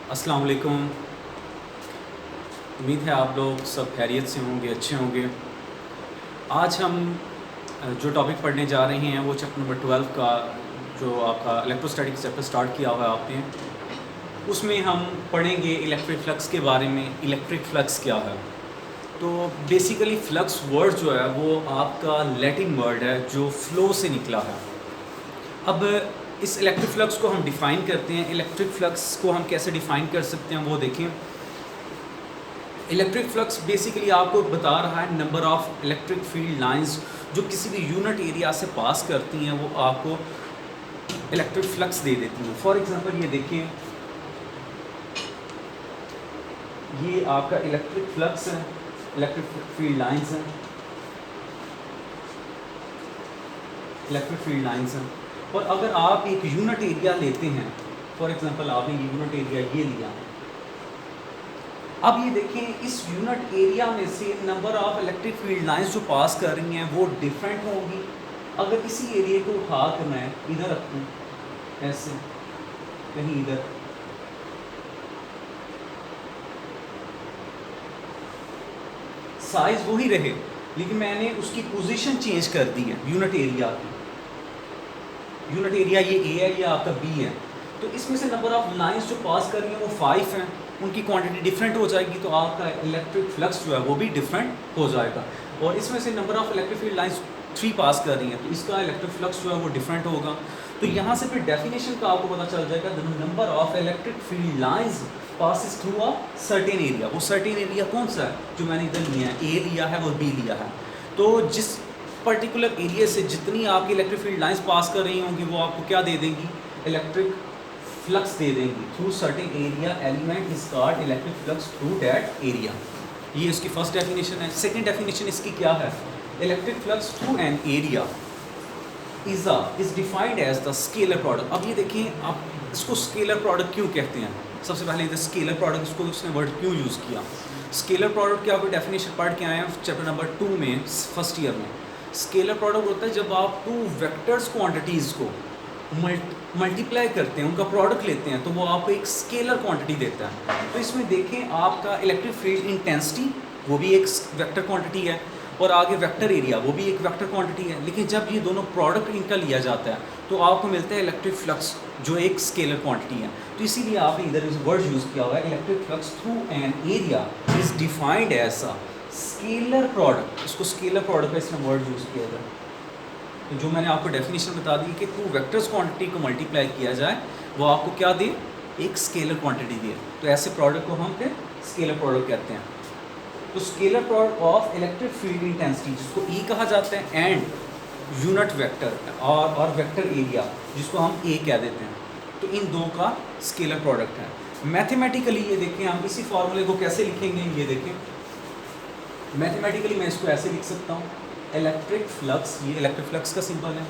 अस्सलाम वालेकुम। उम्मीद है आप लोग सब खैरियत से होंगे, अच्छे होंगे। आज हम जो टॉपिक पढ़ने जा रहे हैं वो चैप्टर नंबर 12 का, जो आपका इलेक्ट्रोस्टैटिक चैप्टर स्टार्ट किया हुआ है आपने, उसमें हम पढ़ेंगे इलेक्ट्रिक फ्लक्स के बारे में। इलेक्ट्रिक फ्लक्स क्या है? तो बेसिकली फ्लक्स वर्ड जो है वो आपका लैटिन वर्ड है जो फ्लो से निकला है। अब इस इलेक्ट्रिक फ्लक्स को हम डिफ़ाइन करते हैं। इलेक्ट्रिक फ्लक्स को हम कैसे डिफ़ाइन कर सकते हैं वो देखें। इलेक्ट्रिक फ्लक्स बेसिकली आपको बता रहा है number of electric field lines जो किसी भी यूनिट एरिया से पास करती हैं, वो आपको इलेक्ट्रिक फ्लक्स दे देती हैं। फॉर एग्जांपल ये देखिए, ये आपका इलेक्ट्रिक फ्लक्स है, इलेक्ट्रिक फील्ड लाइंस हैं, इलेक्ट्रिक फील्ड लाइंस हैं। और अगर आप एक यूनिट एरिया लेते हैं, फॉर एग्जांपल आपने यूनिट एरिया ये लिया, अब ये देखें इस यूनिट एरिया में से number of electric field lines जो पास कर रही हैं वो डिफरेंट होंगी। अगर इसी एरिया को उठा कर मैं इधर रखूँ, ऐसे कहीं इधर, साइज वही रहे लेकिन मैंने उसकी पोजीशन चेंज कर दी है यूनिट एरिया की। यूनिट एरिया ये ए है, ये आपका बी है, तो इसमें से नंबर ऑफ लाइंस जो पास कर रही हैं वो 5 हैं, उनकी क्वांटिटी डिफरेंट हो जाएगी, तो आपका इलेक्ट्रिक फ्लक्स जो है वो भी डिफरेंट हो जाएगा। और इसमें से number of electric field lines 3 पास कर रही हैं, तो इसका इलेक्ट्रिक फ्लक्स जो है वो डिफरेंट होगा। तो यहाँ से फिर डेफिनेशन का आपको पता चल जाएगा, the number of electric field lines passes through a certain area. वो सर्टेन एरिया कौन सा है जो मैंने इधर लिया है, ए लिया है और बी लिया है। तो जिस पर्टिकुलर एरिया से जितनी आपकी इलेक्ट्रिक फील्ड लाइंस पास कर रही होंगी वो आपको क्या दे देंगी, इलेक्ट्रिक फ्लक्स दे देंगी। Through certain area element is called electric flux through that area. ये इसकी फर्स्ट डेफिनेशन है। सेकंड डेफिनेशन इसकी क्या है, electric flux through an area is defined as the scalar product. अब ये देखिए, आप इसको स्केलर प्रोडक्ट क्यों कहते हैं? सबसे पहले इधर स्केलर प्रोडक्ट, इसको उसने वर्ड क्यों यूज़ किया? स्केलर प्रोडक्ट की आपको डेफिनेशन पढ़ के आए हैं चैप्टर नंबर 2 में, फर्स्ट ईयर में। स्केलर प्रोडक्ट होता है जब आप टू वेक्टर्स क्वांटिटीज़ को मल्टीप्लाई करते हैं, उनका प्रोडक्ट लेते हैं, तो वो आपको एक स्केलर क्वांटिटी देता है। तो इसमें देखें, आपका इलेक्ट्रिक फील्ड इंटेंसिटी वो भी एक वेक्टर क्वांटिटी है, और आगे वेक्टर एरिया वो भी एक वेक्टर क्वांटिटी है। लेकिन जब ये दोनों प्रोडक्ट इनका लिया जाता है तो आपको मिलता है इलेक्ट्रिक फ्लक्स जो एक स्केलर क्वांटिटी है। तो इसीलिए आपने इधर इस वर्ड यूज़ किया हुआ है, electric flux through an area is defined as a scalar product. इसको स्केलर प्रोडक्ट का इसने वर्ड यूज़ किया था। तो जो मैंने आपको डेफिनेशन बता दी कि टू वेक्टर्स क्वांटिटी को मल्टीप्लाई किया जाए वो आपको क्या दे, एक स्केलर क्वांटिटी दे। तो ऐसे प्रोडक्ट को हम फिर स्केलर प्रोडक्ट कहते हैं। तो scalar product of electric field intensity जिसको ई कहा जाता है, एंड यूनिट वेक्टर और वेक्टर एरिया जिसको हम ए कह देते हैं, तो इन दो का स्केलर प्रोडक्ट है। मैथमेटिकली ये देखें, हम इसी फॉर्मूले को कैसे लिखेंगे, ये देखें मैथमेटिकली मैं इसको ऐसे लिख सकता हूँ, इलेक्ट्रिक फ्लक्स, ये इलेक्ट्रिक फ्लक्स का सिंबल है,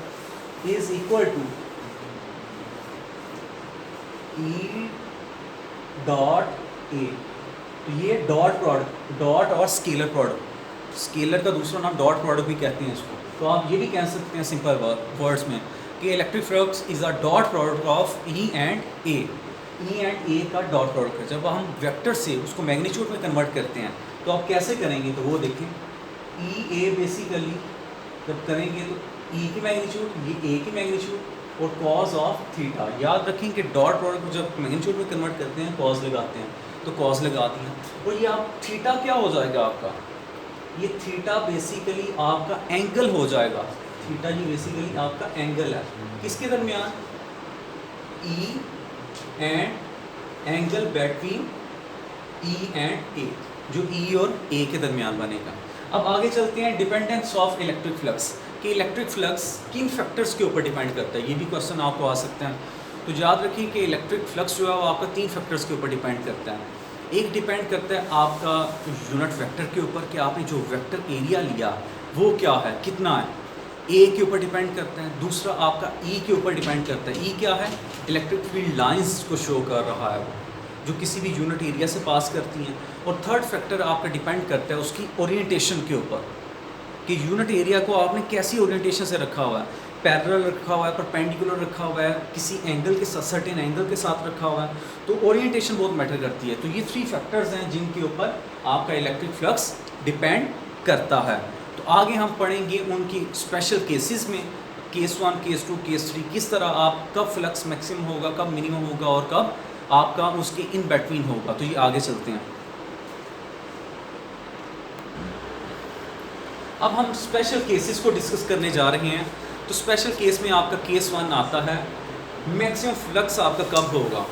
is equal to E dot A. तो ये डॉट प्रोडक्ट, डॉट और स्केलर प्रोडक्ट, स्केलर का दूसरा नाम डॉट प्रोडक्ट भी कहते हैं इसको। तो आप ये भी कह सकते हैं सिंपल वर्ड्स में कि electric flux is a dot product of E and A. E and A का डॉट प्रोडक्ट है। जब हम वेक्टर से उसको मैग्नीट्यूड में कन्वर्ट करते हैं तो आप कैसे करेंगे, तो वो देखें, ई ए बेसिकली जब करेंगे तो ई की मैग्नीट्यूड, ये ए की मैग्नीट्यूड और कॉज ऑफ थीटा। याद रखें कि डॉट प्रोडक्ट को जब मैग्नीट्यूड में कन्वर्ट करते हैं कॉज लगाते हैं, तो कॉज लगा दिया। और ये आप थीटा क्या हो जाएगा आपका, ये थीटा बेसिकली आपका एंगल हो जाएगा। थीटा ये बेसिकली आपका एंगल है किसके दरमियान, E and angle between E and A, जो ई और ए के दरमियान बनेगा। अब आगे चलते हैं, डिपेंडेंस ऑफ इलेक्ट्रिक फ्लक्स, कि इलेक्ट्रिक फ्लक्स किन फैक्टर्स के ऊपर डिपेंड करता है। ये भी क्वेश्चन आपको आ सकता है। तो याद रखिए कि इलेक्ट्रिक फ्लक्स जो है वो आपका 3 फैक्टर्स के ऊपर डिपेंड करता है। एक डिपेंड करता है आपका यूनिट वेक्टर के ऊपर कि आपने जो वेक्टर एरिया लिया वो क्या है, कितना है, ए के ऊपर डिपेंड करता है। दूसरा आपका ई के ऊपर डिपेंड करता है। ई क्या है, इलेक्ट्रिक फील्ड लाइंस को शो कर रहा है वो, जो किसी भी यूनिट एरिया से पास करती हैं। और थर्ड फैक्टर आपका डिपेंड करता है उसकी ओरिएंटेशन के ऊपर, कि यूनिट एरिया को आपने कैसी ओरिएंटेशन से रखा हुआ है। पैरेलल रखा हुआ है, परपेंडिकुलर रखा हुआ है, किसी एंगल के साथ, सर्टेन एंगल के साथ रखा हुआ है, तो ओरिएंटेशन बहुत मैटर करती है। तो ये 3 फैक्टर्स हैं जिनके ऊपर आपका इलेक्ट्रिक फ्लक्स डिपेंड करता है। तो आगे हम पढ़ेंगे उनकी स्पेशल केसेस में, केस 1, केस 2, केस 3, किस तरह आप कब फ्लक्स मैक्सिमम होगा, कब मिनिमम होगा और कब आपका उसके इन बिटवीन होगा। तो ये आगे चलते हैं। अब हम स्पेशल केसेस को डिस्कस करने जा रहे हैं। तो स्पेशल केस में आपका केस 1 आता है, मैक्सिमम फ्लक्स आपका कब होगा।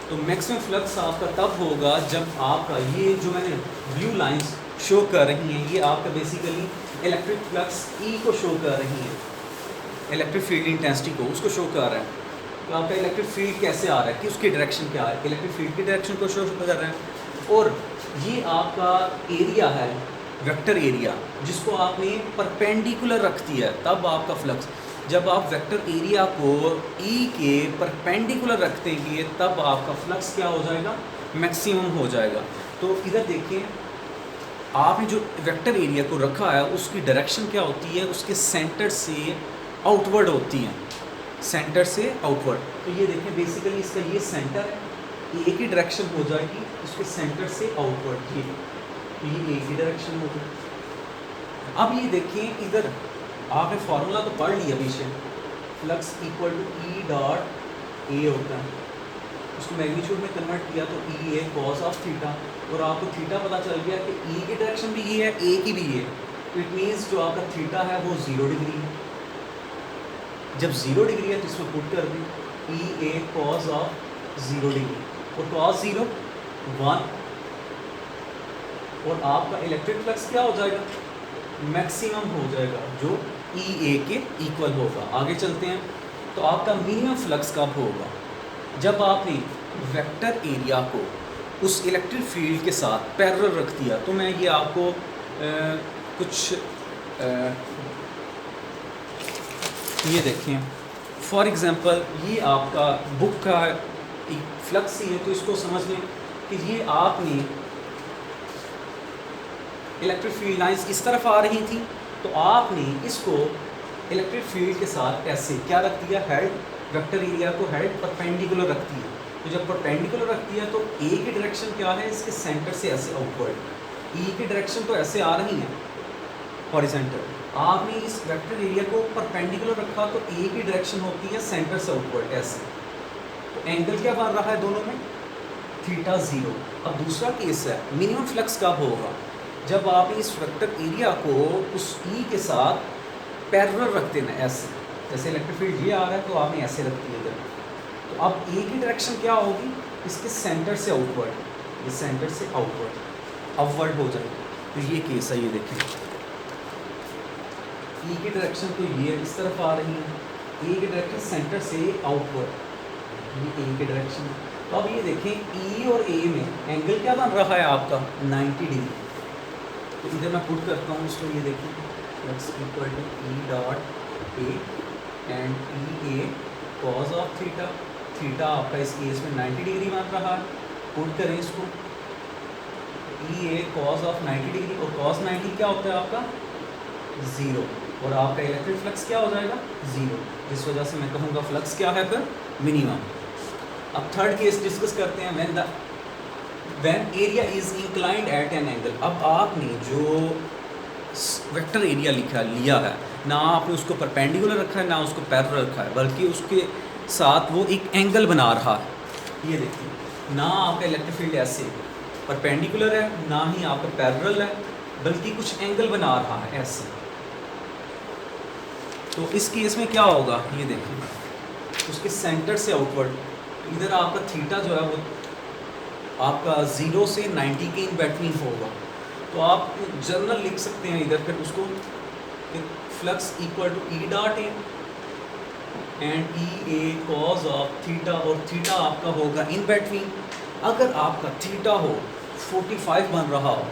तो मैक्सिमम फ्लक्स आपका तब होगा जब आपका ये जो मैंने ब्लू लाइंस शो कर रही हैं, ये आपका बेसिकली इलेक्ट्रिक फ्लक्स ई को शो कर रही हैं, इलेक्ट्रिक फील्ड इंटेंसिटी को, उसको शो कर रहा है। तो आपका इलेक्ट्रिक फील्ड कैसे आ रहा है कि उसकी डायरेक्शन क्या है, इलेक्ट्रिक फील्ड की डायरेक्शन को शो कर रहा है। और ये आपका एरिया है, वेक्टर एरिया, जिसको आपने परपेंडिकुलर रख दिया है, तब आपका फ्लक्स, जब आप वेक्टर एरिया को ई के परपेंडिकुलर रख देंगे तब आपका फ्लक्स क्या हो जाएगा, मैक्सिमम हो जाएगा। तो इधर देखिए, आपने जो वेक्टर एरिया को रखा है उसकी डायरेक्शन क्या होती है, उसके सेंटर से आउटवर्ड होती है, सेंटर से आउटवर्ड। तो ये देखें बेसिकली इसका ये सेंटर है, ए की डायरेक्शन हो जाएगी उसके सेंटर से आउटवर्ड, ये ए की डायरेक्शन होगी। अब ये देखें इधर आपने फार्मूला तो पढ़ लिया पीछे, flux equal to E dot A होता है, उसको मैग्नीट्यूड में कन्वर्ट किया तो E A cos of theta, और आपको थीटा पता चल गया कि ई की डायरेक्शन भी ये है, ए की भी ये। इट मीन्स जो आपका थीटा है वो 0 डिग्री है। जब 0 डिग्री है तो इसमें पुट कर दें ई ए कॉस ऑफ 0 डिग्री, और कॉस 0 1, और आपका इलेक्ट्रिक फ्लक्स क्या हो जाएगा, मैक्सिमम हो जाएगा, जो ई ए के इक्वल होगा। आगे चलते हैं। तो आपका मिनिमम फ्लक्स कब होगा, जब आपने वेक्टर एरिया को उस इलेक्ट्रिक फील्ड के साथ पैरेलल रख दिया। तो मैं ये आपको कुछ ये देखें, फॉर एग्ज़ाम्पल ये आपका बुक का फ्लक्स ही है, तो इसको समझ लें कि ये आपने इलेक्ट्रिक फील्ड लाइंस इस तरफ आ रही थी, तो आपने इसको इलेक्ट्रिक फील्ड के साथ ऐसे क्या रख दिया, हेड, वेक्टर एरिया को हेड परपेंडिकुलर रख दिया। तो जब परपेंडिकुलर रख दिया तो ए की डायरेक्शन क्या है, इसके सेंटर से ऐसे आउटवर्ड, ई की डायरेक्शन तो ऐसे आ रही है हॉरिजॉन्टल, आपने इस वेक्टर एरिया को परपेंडिकुलर रखा तो ए की डायरेक्शन होती है सेंटर से आउटवर्ड ऐसे। तो एंगल क्या बन रहा है दोनों में, थीटा 0। अब दूसरा केस है, मिनिमम फ्लक्स कब होगा, जब आप इस वेक्टर एरिया को उस ई के साथ पैरेलल रख देना ऐसे, जैसे इलेक्ट्रिक फील्ड ये आ रहा है तो आपने ऐसे रख दिया इधर। तो अब ए की डायरेक्शन क्या होगी, इसके सेंटर से आउटवर्ड, ये सेंटर से आउटवर्ड अपवर्ड हो जाएगी। तो ये केस है, ये देखें ई की डायरेक्शन तो ये इस तरफ आ रही है, ए की डायरेक्शन सेंटर से आउटवर्ड, ये ए की डायरेक्शन। तो अब ये देखें ई और ए में एंगल क्या बन रहा है आपका, 90 डिग्री। तो इधर मैं पुट करता हूँ इसको, ये देखिए flux equal to E dot A and E A cos of theta, theta आपका इस केस में 90 डिग्री बन रहा है। पुट करें इसको, ई ए कॉज ऑफ 90 डिग्री, और कॉस 90 क्या होता है आपका 0, और आपका इलेक्ट्रिक फ्लक्स क्या हो जाएगा 0, जिस वजह से मैं कहूँगा फ्लक्स क्या है फिर मिनिमम। अब थर्ड केस डिस्कस करते हैं, when area is inclined at an angle. अब आपने जो वेक्टर एरिया लिया है, ना आपने उसको परपेंडिकुलर रखा है ना उसको पैरेलल रखा है, बल्कि उसके साथ वो एक एंगल बना रहा है। ये देखिए, ना आपका इलेक्ट्रिक फील्ड ऐसे परपेंडिकुलर है ना ही आपका पैरेलल है, बल्कि कुछ एंगल बना रहा है ऐसे। तो इस केस में क्या होगा, ये देखिए उसके सेंटर से आउटवर्ड, इधर आपका थीटा जो है वो आपका 0 से 90 के इन बिटवीन होगा। तो आप जनरल लिख सकते हैं इधर, फिर उसको flux equal to E dot A and E A cos of theta, और थीटा आपका होगा इन बिटवीन। अगर आपका थीटा हो 45 बन रहा हो,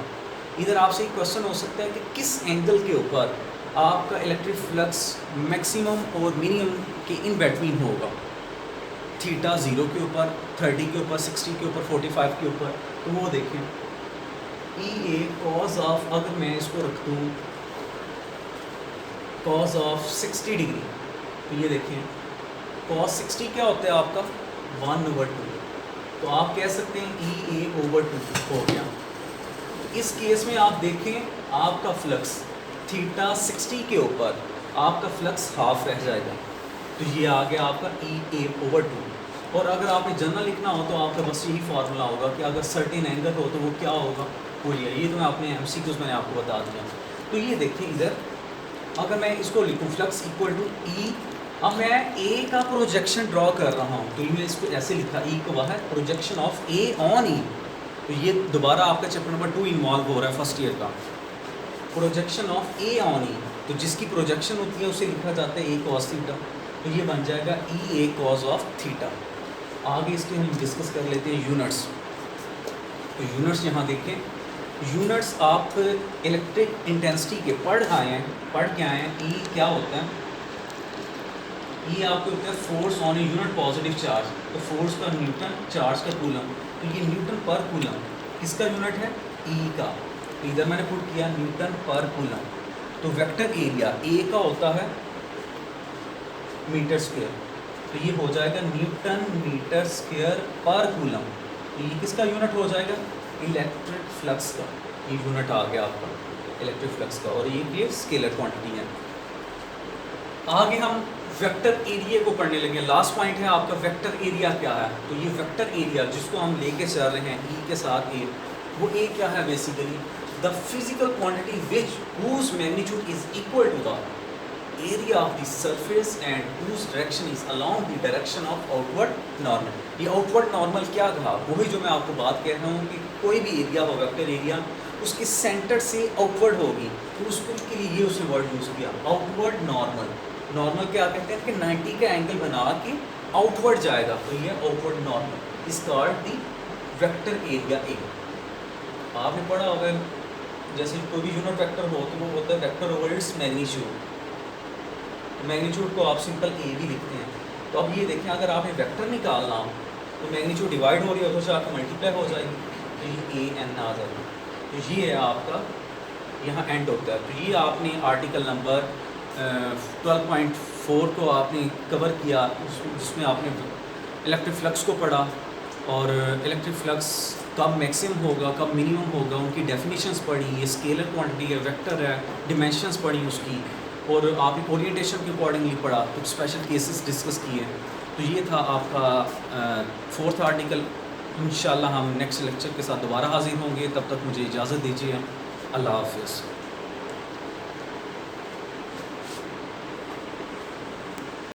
इधर आपसे एक क्वेश्चन हो सकता है कि किस एंगल के ऊपर आपका इलेक्ट्रिक फ्लक्स मैक्सिमम और मिनिमम के इन बिटवीन होगा, थीटा 0 के ऊपर, 30 के ऊपर, 60 के ऊपर, 45 के ऊपर। तो वो देखें ई ए कॉज ऑफ, अगर मैं इसको रख दूँ कॉज ऑफ 60 डिग्री, तो ये देखें cos 60 क्या होता है आपका 1/2, तो आप कह सकते हैं EA/2 हो गया। इस केस में आप देखें आपका फ्लक्स थीटा 60 के ऊपर आपका फ्लक्स हाफ रह जाएगा, तो ये आ गया आपका EA/2। और अगर आपने जनरल लिखना हो तो आपका बस यही फार्मूला होगा कि अगर सर्टेन एंगल हो तो वो क्या होगा, वो ये तो मैं अपने MCQs मैंने आपको बता दिया। तो ये देखिए इधर अगर मैं इसको लिखूँ फ्लक्स इक्वल टू E, अब मैं A का प्रोजेक्शन ड्रॉ कर रहा हूँ, तो ये मैं इसको ऐसे लिखा E को बाहर projection of A on E। तो ये दोबारा आपका चैप्टर नंबर 2 इन्वॉल्व हो रहा है फर्स्ट ईयर का, projection of A on E, तो जिसकी प्रोजेक्शन होती है उसे लिखा जाता है A cos थीटा, तो ये बन जाएगा EA cos ऑफ थीटा। आगे इसके हम डिस्कस कर लेते हैं यूनिट्स। तो यूनिट्स यहाँ देखें, यूनिट्स आप इलेक्ट्रिक इंटेंसिटी के पढ़ के आए हैं। E क्या होता है, E आपको होता है force on a unit positive charge, तो फोर्स का न्यूटन, चार्ज का कूलम, तो ये न्यूटन पर कूलम किसका यूनिट है E का, तो इधर मैंने पुट किया न्यूटन पर कूलम। तो वेक्टर एरिया A का होता है मीटर स्क्वायर, तो ये हो जाएगा न्यूटन मीटर स्क्वायर पर कूलम, तो ये किसका यूनिट हो जाएगा इलेक्ट्रिक फ्लक्स का, ये यूनिट आ गया आपका इलेक्ट्रिक फ्लक्स का, और ये स्केलर क्वांटिटी है। आगे हम वेक्टर एरिया को पढ़ने लगे। लास्ट पॉइंट है आपका वेक्टर एरिया क्या है, तो ये वेक्टर एरिया जिसको हम लेके चल रहे हैं E के साथ A, वो A क्या है basically the physical quantity which whose magnitude is equal to the area of the surface and whose direction is along the direction of outward normal. ये आउटवर्ड नॉर्मल क्या कहा, वही जो मैं आपको बात कह रहा हूँ कि कोई भी एरिया हो वेक्टर एरिया उसके सेंटर से आउटवर्ड होगी, तो उसको के लिए ये उसने वर्ड यूज़ किया आउटवर्ड नॉर्मल। नॉर्मल क्या कहते हैं कि 90 का एंगल बना के आउटवर्ड जाएगा, तो ये outward normal is called the vector area A। आपने पढ़ा होगा जैसे कोई भी यूनिट वेक्टर हो तो वो होता है vector over its magnitude, magnitude को आप सिंपल A भी लिखते हैं। तो अब ये देखें अगर आपने वेक्टर निकालना हो तो मैग्नीट्यूड डिवाइड हो रही हो तो चाहे मल्टीप्लाई हो जाएगी, तो ये AN आ जाएगी, तो ये है आपका यहाँ एंड होता है। तो ये आपने आर्टिकल नंबर 12.4 को आपने कवर किया, जिसमें आपने इलेक्ट्रिक फ्लक्स को पढ़ा और इलेक्ट्रिक फ्लक्स कब मैक्सिमम होगा कब मिनिमम होगा उनकी डेफिनेशंस पढ़ी, ये स्केलर क्वांटिटी है, वेक्टर है, डिमेंशंस पढ़ी उसकी, और आपने ओरिएंटेशन के अकॉर्डिंगली पढ़ा, कुछ स्पेशल केसेस डिस्कस किए। तो ये था आपका 4th आर्टिकल। इंशाल्लाह हम नेक्स्ट लेक्चर के साथ दोबारा हाजिर होंगे, तब तक मुझे इजाज़त दीजिए। अल्लाह हाफ़िज़।